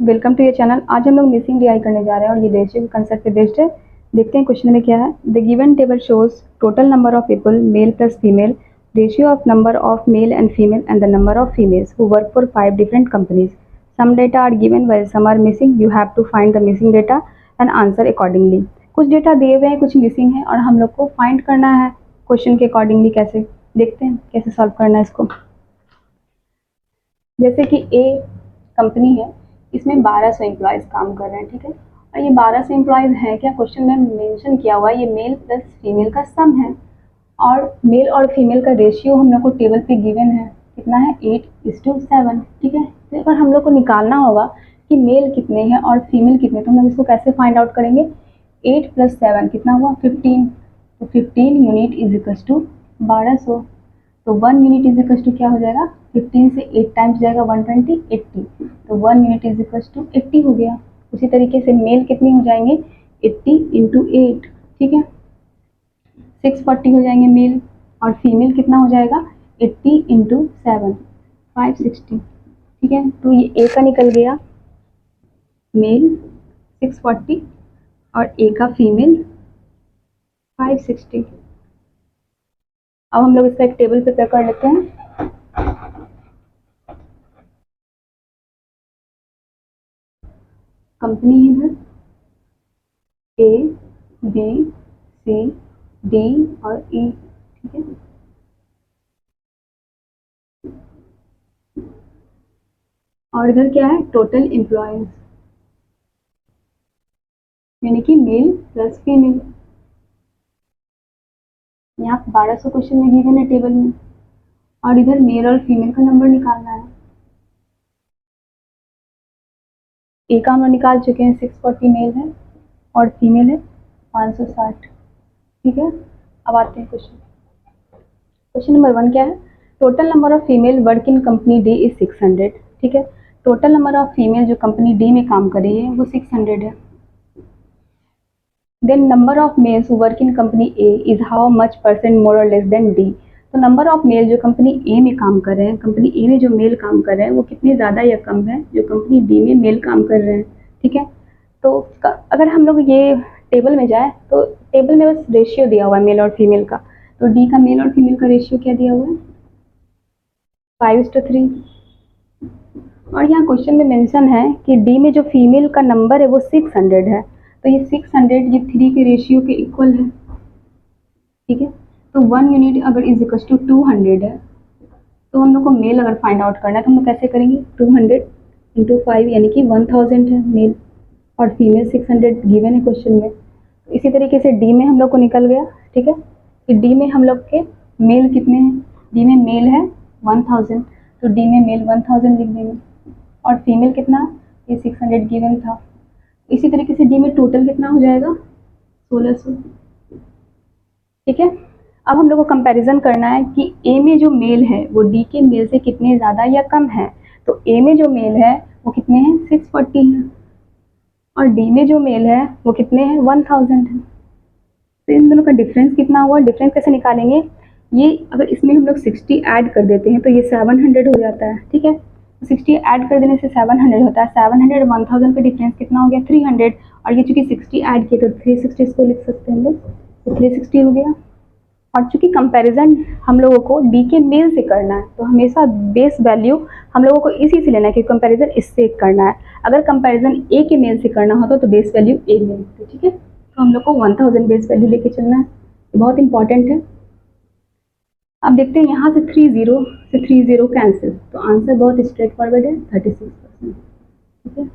Welcome to your channel. आज हम लोग मिसिंग डीआई करने जा रहे हैं और ये रेशियो के कंसेप्ट पे बेस्ड है। देखते हैं क्वेश्चन में क्या है। The given table shows total number of people male plus female, ratio of number of male and female and the number of females who work for 5 different companies. Some data are given while some are missing. You have to find the missing data and answer accordingly. कुछ data दिए हुए हैं, कुछ missing है और हम लोग को फाइंड करना है क्वेश्चन के अकॉर्डिंगली। कैसे, देखते हैं कैसे सॉल्व करना है इसको। जैसे कि ए कंपनी है, इसमें 1200 एम्प्लॉयज़ काम कर रहे हैं, ठीक है। और ये 1200 एम्प्लॉयज़ हैं क्या, क्वेश्चन में मेंशन किया हुआ है ये मेल प्लस फीमेल का सम है और मेल और फीमेल का रेशियो हम लोग को टेबल पे गिवन है, कितना है 8:7, ठीक है। तो अगर हम लोग को निकालना होगा कि मेल कितने हैं और फीमेल कितने, तो हम लोग इसको कैसे फाइंड आउट करेंगे। 8 + 7 कितना हुआ 15, तो 15 यूनिट इज इक्वल्स टू 1200। तो 1 यूनिट इज इक्वल्स टू क्या हो जाएगा, 15 से 8 टाइम्स जाएगा 120, 80। तो 1 यूनिट इज इक्वल्स टू 80 हो गया। उसी तरीके से मेल कितने हो जाएंगे, 80 × 8, ठीक है, 640 हो जाएंगे मेल। और फीमेल कितना हो जाएगा, 80 × 7, 560, ठीक है। तो ये ए का निकल गया मेल 640 और ए का फीमेल 560। अब हम लोग इसका एक टेबल प्रिपेयर कर लेते हैं। कंपनी है इधर ए, बी, सी, डी और ई, ठीक है। और इधर क्या है, टोटल एम्प्लॉयज यानी कि मेल प्लस फीमेल। यहाँ 1200 क्वेश्चन में गिवन है टेबल में और इधर मेल और फीमेल का नंबर निकालना है। ए का हम लोग निकाल चुके हैं, 640 मेल है और फीमेल है 560, ठीक है। अब आते हैं क्वेश्चन नंबर 1 क्या है। Total number of female work in company D is 600, ठीक है। टोटल नंबर ऑफ फीमेल जो कंपनी डी में काम कर रही है वो 600 है। Then number of males who work in company A is how much % more और लेस देन डी। तो नंबर ऑफ मेल जो कंपनी ए में काम कर रहे हैं, कंपनी ए में जो मेल काम कर रहे हैं वो कितने ज़्यादा या कम है जो कंपनी डी में मेल काम कर रहे हैं, ठीक है। तो अगर हम लोग ये टेबल में जाए तो टेबल में बस रेशियो दिया हुआ है मेल और फीमेल का। तो डी का मेल और फीमेल का रेशियो क्या दिया हुआ है, 5:3। और यहाँ क्वेश्चन में मेंशन है कि डी में जो फीमेल का नंबर है वो 600 है। तो ये 600 ये 3 के रेशियो के इक्वल है, ठीक है। तो 1 यूनिट अगर इज इक्वल टू 200 है तो हम लोग को मेल अगर फाइंड आउट करना है तो हम लोग कैसे करेंगे, 200 × 5 यानी कि 1000 है मेल और फीमेल 600 गिवन है क्वेश्चन में। तो इसी तरीके से डी में हम लोग को निकल गया, ठीक है, कि डी में हम लोग के मेल कितने हैं। डी में मेल है 1000, तो डी में मेल 1000 लिख देंगे और फीमेल कितना, ये 600 गिवन था। इसी तरीके से डी में टोटल कितना हो जाएगा, 1600, ठीक है। अब हम लोग को कंपैरिजन करना है कि ए में जो मेल है वो डी के मेल से कितने ज़्यादा या कम है। तो ए में जो मेल है वो कितने हैं, 640 है और डी में जो मेल है वो कितने हैं, 1000 है। तो इन दोनों का डिफरेंस कितना हुआ, डिफरेंस कैसे निकालेंगे। ये अगर इसमें हम लोग 60 ऐड कर देते हैं तो ये 700 हो जाता है, ठीक है। 60 ऐड कर देने से 700 होता है। 700 और 1000 का डिफरेंस कितना हो गया, 300। और ये चूँकि 60 ऐड किए तो 360 इसको लिख सकते हैं हम लोग, तो 360 हो गया। और चूँकि कंपैरिजन हम लोगों को डी के मेल से करना है तो हमेशा बेस वैल्यू हम लोगों को इसी से लेना है कि कंपैरिजन इससे करना है। अगर कंपैरिजन ए के मेल से करना होता तो बेस वैल्यू ए में, ठीक है। तो हम लोग को 1000 बेस वैल्यू लेके चलना है, बहुत इंपॉर्टेंट है। अब देखते हैं यहाँ से 30 से 30 कैंसिल, तो आंसर बहुत स्ट्रेट फॉरवर्ड है, 36%, ठीक है।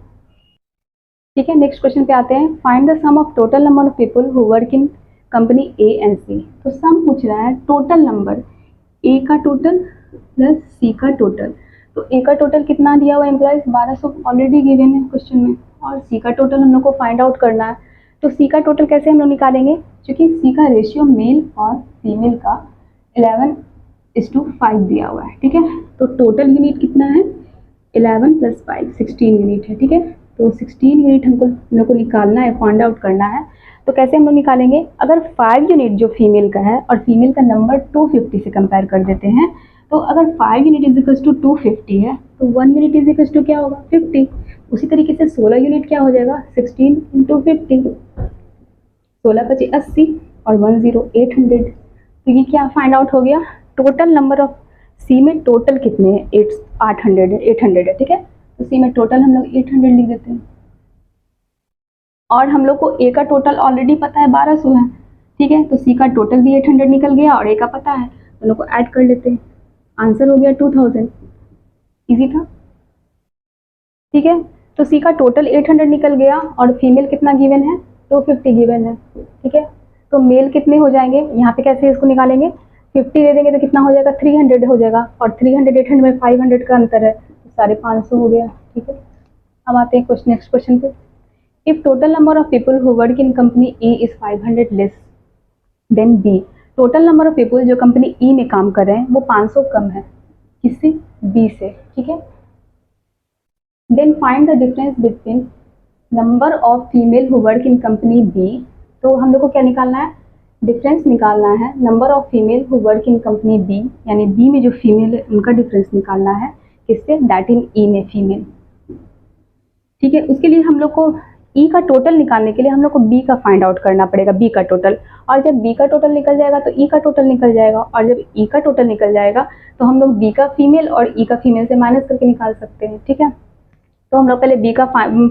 ठीक है, नेक्स्ट क्वेश्चन पे आते हैं। Find the sum of total number of people who work in company A and C. तो सम पूछ रहा है टोटल नंबर, ए का टोटल प्लस सी का टोटल। तो ए का टोटल कितना दिया हुआ एम्प्लॉयज, 1200 ऑलरेडी गिवन है क्वेश्चन में, और सी का टोटल हम लोग को फाइंड आउट करना है। तो सी का टोटल कैसे हम लोग निकालेंगे, क्योंकि सी का रेशियो मेल और फीमेल का 11:5 दिया हुआ है, ठीक है। तो टोटल यूनिट कितना है, 11 + 5 16 यूनिट है, ठीक है। तो 16 यूनिट हम लोग को निकालना है, फाइंड आउट करना है। तो कैसे हम लोग निकालेंगे, अगर 5 यूनिट जो फीमेल का है और फीमेल का नंबर 250 से कंपेयर कर देते हैं, तो अगर 5 यूनिट इज इक्वल टू 250 है तो 1 यूनिट इज इक्वल टू क्या होगा, 50। उसी तरीके से 16 यूनिट क्या हो जाएगा 16 इंटू 50, 16 पचे 80 और 10 800। तो ये क्या फाइंड आउट हो गया, टोटल नंबर ऑफ सी में टोटल कितने हैं 800 है, ठीक है। तो सी में टोटल हम लोग 800 लिख देते हैं, और हम लोग को ए का टोटल ऑलरेडी पता है 1200 है, ठीक है। तो सी का टोटल भी 800 निकल गया और ए का पता है, दोनों को ऐड कर लेते हैं, आंसर हो गया 2000। इजी था, ठीक है। तो सी का टोटल 800 निकल गया और फीमेल कितना गिवन है 250 गिवन है, ठीक है। तो मेल कितने हो जाएंगे, यहाँ पे कैसे इसको निकालेंगे, 50 दे देंगे तो कितना हो जाएगा 300 हो जाएगा, और 300 800 में 500 का अंतर है, तो 550 हो गया, ठीक है। अब आते हैं नेक्स्ट क्वेश्चन पे। If total number of people who work in company A is 500 less than B, total number of people जो कंपनी ई में काम कर रहे हैं वो 500 कम है, किससे, बी से, ठीक है। Then find the difference between number of female who work in company B. तो हम लोग को क्या निकालना है, डिफरेंस निकालना है, number of female who work in company B, यानी बी में जो फीमेल है उनका डिफरेंस निकालना है, किससे, दैट इन ई में फीमेल, ठीक है। उसके लिए हम लोग को ई का टोटल निकालने के लिए हम लोग को बी का फाइंड आउट करना पड़ेगा, बी का टोटल, और जब बी का टोटल निकल जाएगा तो ई का टोटल निकल जाएगा, और जब ई का टोटल निकल जाएगा तो हम लोग बी का फीमेल और ई का फीमेल से माइनस करके निकाल सकते हैं, ठीक है। तो हम लोग पहले बी का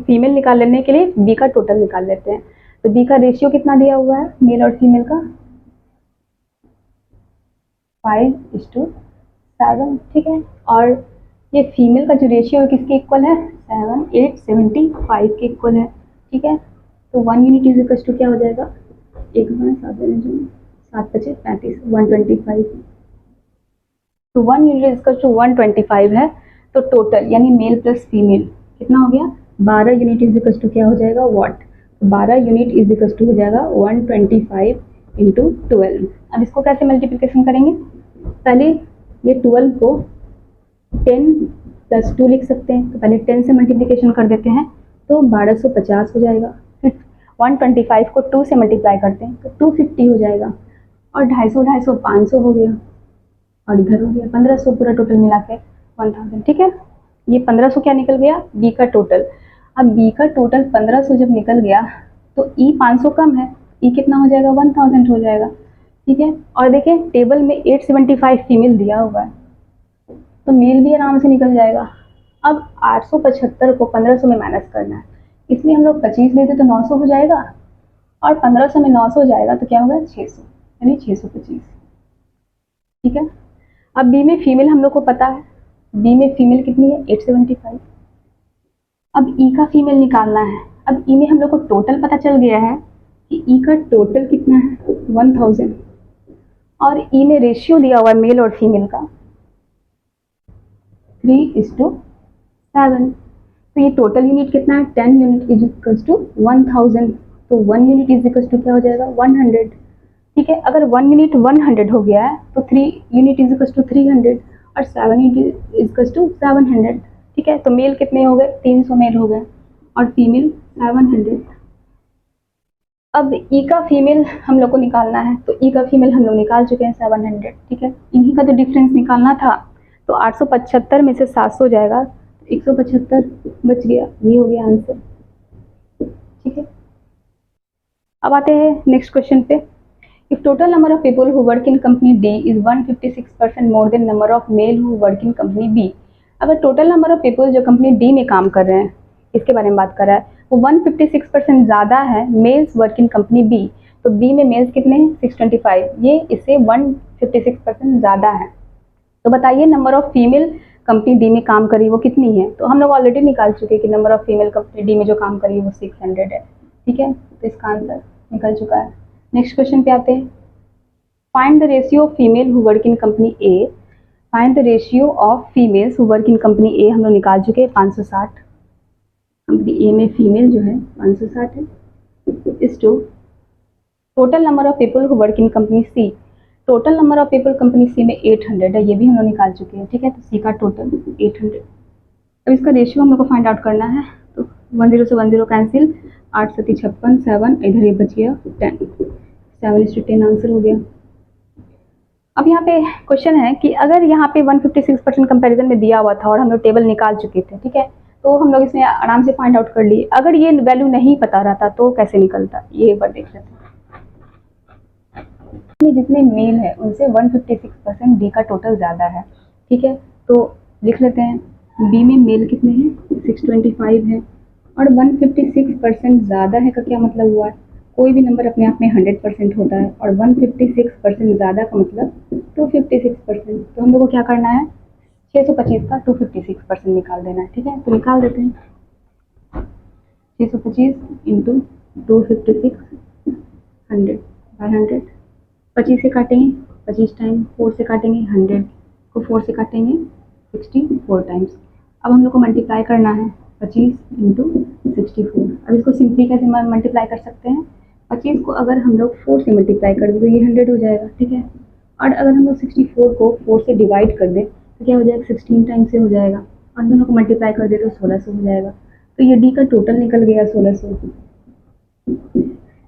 फीमेल निकाल लेने के लिए बी का टोटल निकाल लेते हैं। तो बी का रेशियो कितना दिया हुआ है मेल और फीमेल का, 5:7, ठीक है। और ये फीमेल का जो रेशियो है किसके इक्वल है, 875 के इक्वल है, ठीक है। तो 1 यूनिट इज इक्वल टू क्या हो जाएगा, 7/5 125। तो 1 यूनिट इज इक्वल टू 125 है। तो टोटल यानी मेल प्लस फीमेल कितना हो गया, 12 यूनिट इज इक्वल टू क्या हो जाएगा, वाट। तो 12 यूनिट इज इक्वल टू हो जाएगा 125 इंटू 12। अब इसको कैसे मल्टीप्लिकेशन करेंगे, पहले ये 12 को 10 + 2 लिख सकते हैं, तो पहले 10 से मल्टीप्लिकेशन कर देते हैं तो 1250 हो जाएगा, फिर 125 को 2 से मल्टीप्लाई करते हैं तो 250 हो जाएगा, और 250 500 हो गया, और इधर हो गया 1500, पूरा टोटल मिला के 1000, ठीक है। ये 1500 क्या निकल गया, बी का टोटल। अब बी का टोटल 1500 जब निकल गया तो ई 500 कम है, ई कितना हो जाएगा 1000 हो जाएगा, ठीक है। और देखिए टेबल में 875 फीमेल दिया हुआ है, तो मेल भी आराम से निकल जाएगा। अब 875 को 1500 में माइनस करना है, इसलिए हम लोग 25 देते तो 900 हो जाएगा, और 1500 में 900 हो जाएगा तो क्या होगा 600, यानी 625, ठीक है। अब बी में फीमेल हम लोग को पता है, बी में फीमेल कितनी है 875। अब ई का फीमेल निकालना है। अब ई में हम लोग को टोटल पता चल गया है कि ई का टोटल कितना है 1000, और ई में रेशियो दिया हुआ है मेल और फीमेल का 3:7। तो ये टोटल यूनिट कितना है 10 यूनिट इज इक्वल टू 1000। तो 1 यूनिट इज इक्वल टू क्या हो जाएगा 100, ठीक है। अगर 1 यूनिट 100 हो गया है तो 3 यूनिट इज इक्वल टू 300, और 7 यूनिट इज इक्वल टू 700, ठीक है। तो मेल कितने हो गए 300 मेल हो गए, और फीमेल 700। अब ई का फीमेल हम लोग को निकालना है, तो ई का फीमेल हम लोग निकाल चुके हैं 700, ठीक है। इन्हीं का तो डिफरेंस निकालना था, तो 875 में से 700 जाएगा, 175 बच गया, ये हो गया आंसर, ठीक है। अब आते हैं नेक्स्ट क्वेश्चन पे। If total number of people who work in company D is 156% more than number of male who work in company B. अगर टोटल नंबर ऑफ पीपल जो कंपनी डी में काम कर रहे हैं, इसके बारे में बात कर रहा है, वो 156% ज़्यादा है males work in company B, तो बी में मेल्स कितने हैं 625, ये इससे 156% ज़्यादा है। तो बताइए number of female company D में काम करी वो कितनी है। तो हम लोग ऑलरेडी निकाल चुके कि number of female company D में जो काम करी वो 600 है, ठीक है। तो इसका आंसर निकल चुका है। नेक्स्ट क्वेश्चन पे आते हैं। Find the ratio of female who work in company A. Find the ratio of females who work in company A हम लोग निकाल चुके हैं 560। कंपनी ए में फीमेल जो है 560 है, इस to total number of people who work in company C. Total number of people company C में 800 है, ये भी हम लोग निकाल चुके हैं, ठीक है। तो सी का टोटल 800। अब इसका रेशियो हम लोग को फाइंड आउट करना है, तो 10 से 10 कैंसिल, 8 7 56, 7 इधर ये बच गया 10, 7:10 आंसर हो गया। अब यहाँ पे क्वेश्चन है कि अगर यहाँ पे 156% कंपैरिजन में दिया हुआ था और हम लोग टेबल निकाल चुके थे, ठीक है, तो हम लोग इसमें आराम से फाइंड आउट कर लिए। अगर ये वैल्यू नहीं पता रहता तो कैसे निकलता, ये एक बार देख लेते हैं। जितने मेल है उनसे 156% डी का टोटल ज़्यादा है, ठीक है। तो लिख लेते हैं बी में मेल कितने हैं, 625 है, और 156% ज़्यादा है का क्या मतलब हुआ है, कोई भी नंबर अपने आप में 100% होता है, और 156% ज़्यादा का मतलब 256%। तो हम लोग को क्या करना है, 625 का 256% निकाल देना है, ठीक है। तो निकाल देते हैं, 625 इंटू 256 100 बाय 100, 25 से काटेंगे 25 टाइम, 4 से काटेंगे 100 को 4 से काटेंगे 64 टाइम्स। अब हम लोग को मल्टीप्लाई करना है 25 इंटू 64। अब इसको सिंपली कैसे मल्टीप्लाई कर सकते हैं, 25 को अगर हम लोग 4 से मल्टीप्लाई कर दें तो ये 100 हो जाएगा, ठीक है। और अगर हम लोग 64 को 4 से डिवाइड कर दें तो क्या हो जाएगा, 16 टाइम्स से हो जाएगा, और दोनों को मल्टीप्लाई कर दे तो 1600 हो जाएगा। तो ये डी का टोटल निकल गया 1600।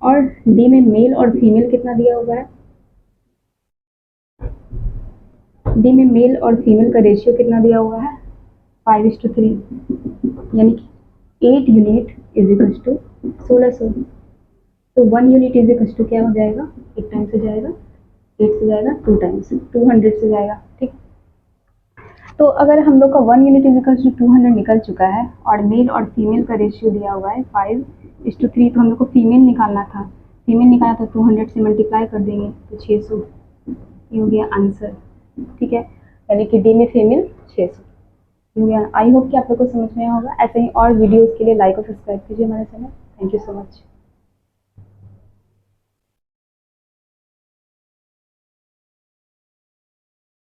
और डी में मेल और फीमेल कितना दिया हुआ है, डी में मेल और फीमेल का रेशियो कितना दिया हुआ है, 5:3, यानी कि 8 यूनिट इज इक्वल्स टू 1600। तो 1 यूनिट इज इक्वल्स टू क्या हो जाएगा, 8 टाइम्स से जाएगा, 8 से जाएगा 2 टाइम्स, 200 से जाएगा, ठीक। तो अगर हम लोग का 1 यूनिट इज इक्वल्स टू 200 निकल चुका है, और मेल और फीमेल का रेशियो दिया हुआ है 5:3, तो हम लोग को फीमेल निकालना था, फीमेल निकाला तो 200 से मल्टीप्लाई कर देंगे तो 600, ये हो गया आंसर, ठीक है। यानी कि डी में फीमेल 600। आई होप कि आप लोग को समझ में आया होगा। ऐसे ही और वीडियोस के लिए लाइक और सब्सक्राइब कीजिए हमारे channel. Thank you so much.